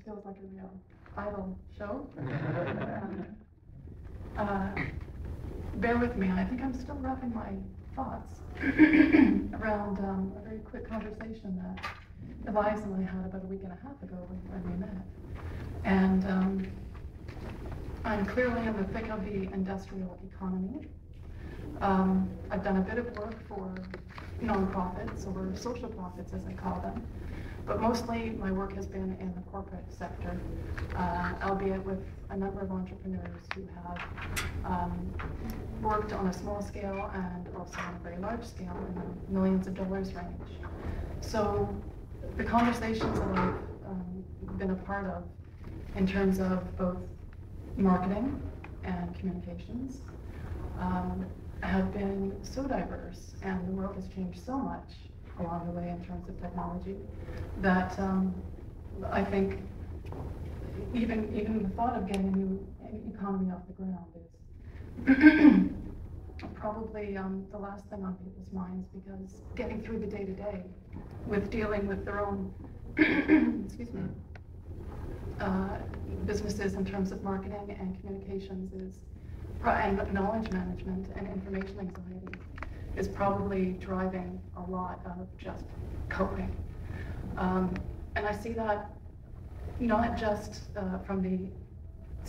feels like a real idol show. Bear with me, I think I'm still wrapping my thoughts around a very quick conversation that Elias and I had about a week and a half ago when we met. And I'm clearly in the thick of the industrial economy. I've done a bit of work for nonprofits, or social profits as I call them, but mostly my work has been in the corporate sector, albeit with a number of entrepreneurs who have worked on a small scale and also on a very large scale in the millions of dollars range. So the conversations that I've been a part of in terms of both marketing and communications have been so diverse, and the world has changed so much along the way in terms of technology that I think even the thought of getting a new economy off the ground is probably the last thing on people's minds, because getting through the day-to-day with dealing with their own excuse me, businesses in terms of marketing and communications and knowledge management and information anxiety is probably driving a lot of just coping. And I see that not just from the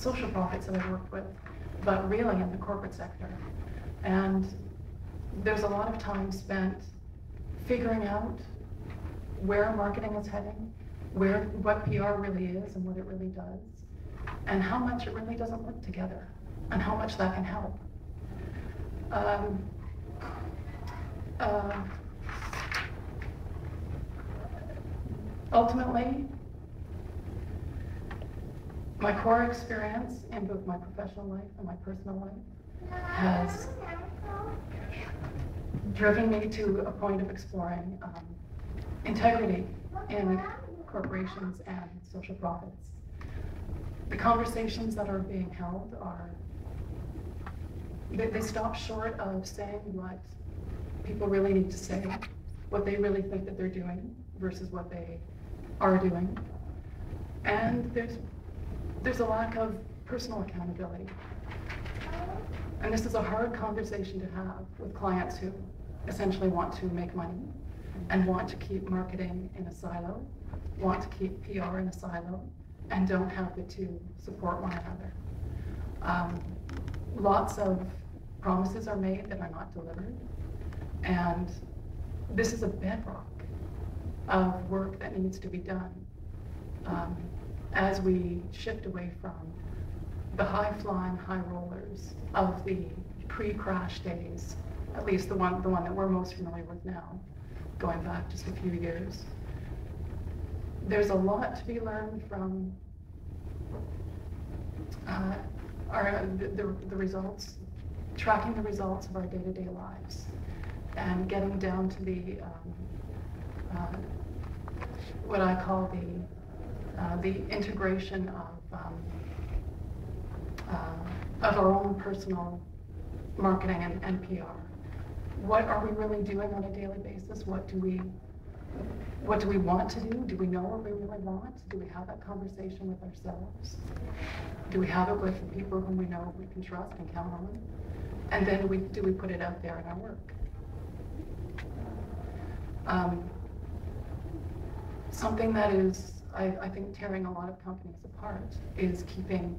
social profits that I've worked with, but really in the corporate sector. And there's a lot of time spent figuring out where marketing is heading, what PR really is and what it really does, and how much it really doesn't work together, and how much that can help. Ultimately, my core experience in both my professional life and my personal life has driven me to a point of exploring integrity in corporations and social profits. The conversations that are being held they stop short of saying what people really need to say, what they really think that they're doing versus what they are doing. And there's a lack of personal accountability. And this is a hard conversation to have with clients who essentially want to make money and want to keep marketing in a silo, want to keep PR in a silo, and don't have the two support one another. Lots of promises are made that are not delivered, and this is a bedrock of work that needs to be done as we shift away from the high-flying high rollers of the pre-crash days, at least the one that we're most familiar with now, going back just a few years. There's a lot to be learned from the results, tracking the results of our day-to-day lives, and getting down to the what I call the integration of our own personal marketing and PR. What are we really doing on a daily basis? What do we want to do? Do we know what we really want? Do we have that conversation with ourselves? Do we have it with the people whom we know we can trust and count on? And then do we put it out there in our work? Something that is, I think, tearing a lot of companies apart is keeping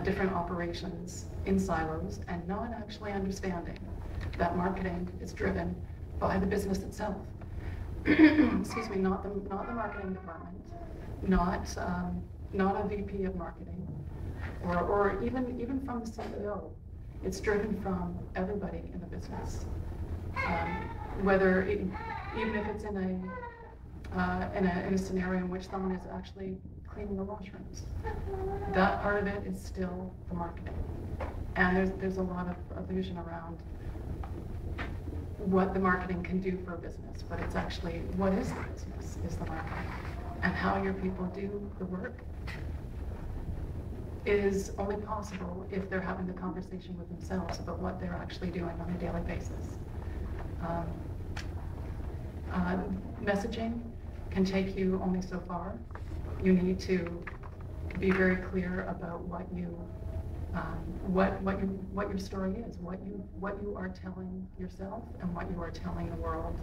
different operations in silos and not actually understanding that marketing is driven by the business itself. Excuse me, not the marketing department, not a VP of marketing, or even from the CEO. It's driven from everybody in the business, even if it's in a scenario in which someone is actually cleaning the washrooms. That part of it is still the marketing, and there's a lot of illusion around what the marketing can do for a business, but it's actually what is the business is the marketing, and how your people do the work is only possible if they're having the conversation with themselves about what they're actually doing on a daily basis. Messaging can take you only so far. You need to be very clear about what your story is, what you are telling yourself and what you are telling the world.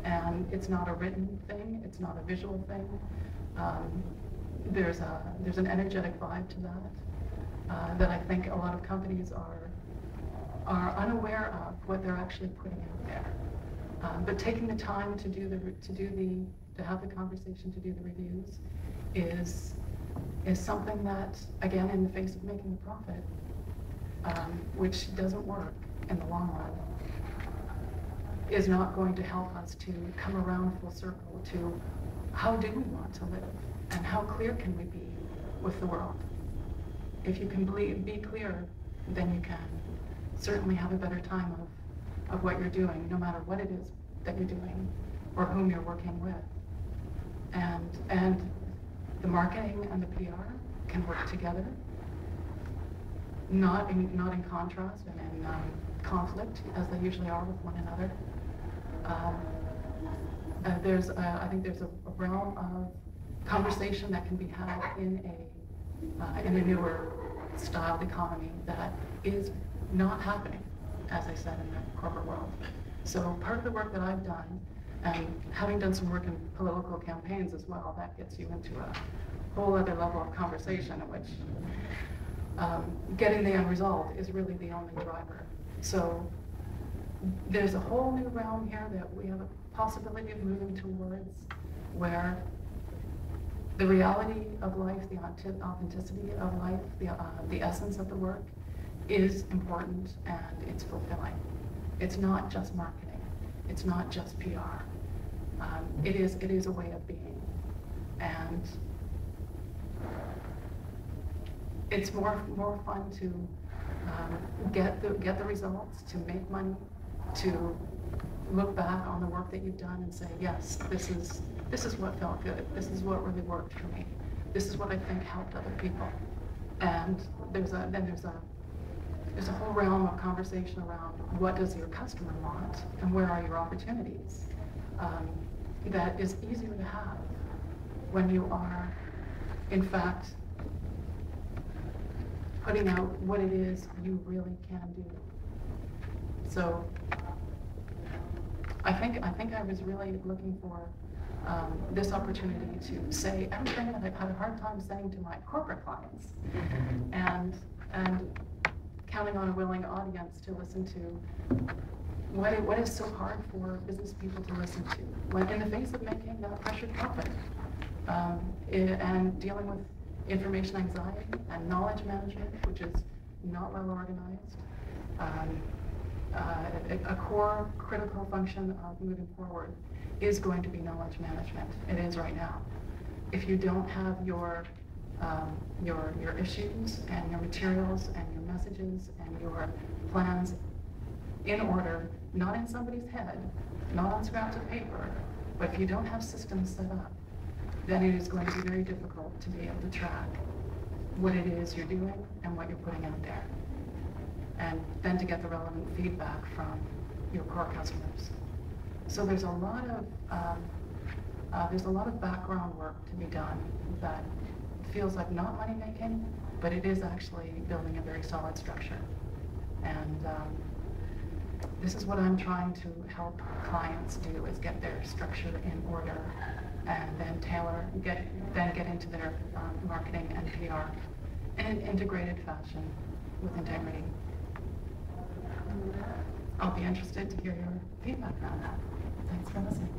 And it's not a written thing, it's not a visual thing. There's an energetic vibe to that I think a lot of companies are unaware of what they're actually putting out there. But taking the time to have the conversation, to do the reviews, is something that, again, in the face of making a profit, which doesn't work in the long run, is not going to help us to come around full circle to how do we want to live and how clear can we be with the world. If you can be clear, then you can certainly have a better time of what you're doing, no matter what it is that you're doing or whom you're working with. And the marketing and the PR can work together, not in contrast and in conflict as they usually are with one another. I think there's a realm of conversation that can be had in a newer styled economy that is not happening, as I said, in the corporate world. So part of the work that I've done, and having done some work in political campaigns as well, that gets you into a whole other level of conversation in which getting the end result is really the only driver. So there's a whole new realm here that we have a possibility of moving towards, where the reality of life, the authenticity of life, the essence of the work is important and it's fulfilling. It's not just marketing. It's not just PR. It is a way of being, and it's more fun to get the results, to make money, to look back on the work that you've done and say, yes, this is what felt good. This is what really worked for me. This is what I think helped other people. And there's a whole realm of conversation around what does your customer want and where are your opportunities. That is easier to have when you are, in fact, putting out what it is you really can do. So I think I was really looking for this opportunity to say everything that I've had a hard time saying to my corporate clients, and counting on a willing audience to listen to what is so hard for business people to listen to when in the face of making a pressured profit, and dealing with information anxiety and knowledge management, which is not well organized. A core critical function of moving forward is going to be knowledge management. It is right now. If you don't have your issues and your materials and your messages and your plans in order, not in somebody's head, not on scraps of paper, but if you don't have systems set up, then it is going to be very difficult to be able to track what it is you're doing and what you're putting out there, and then to get the relevant feedback from your core customers. So there's a lot of background work to be done that feels like not money making, but it is actually building a very solid structure. And this is what I'm trying to help clients do, is get their structure in order and then get into their marketing and PR in an integrated fashion with integrity. I'll be interested to hear your feedback on that. Thanks for listening.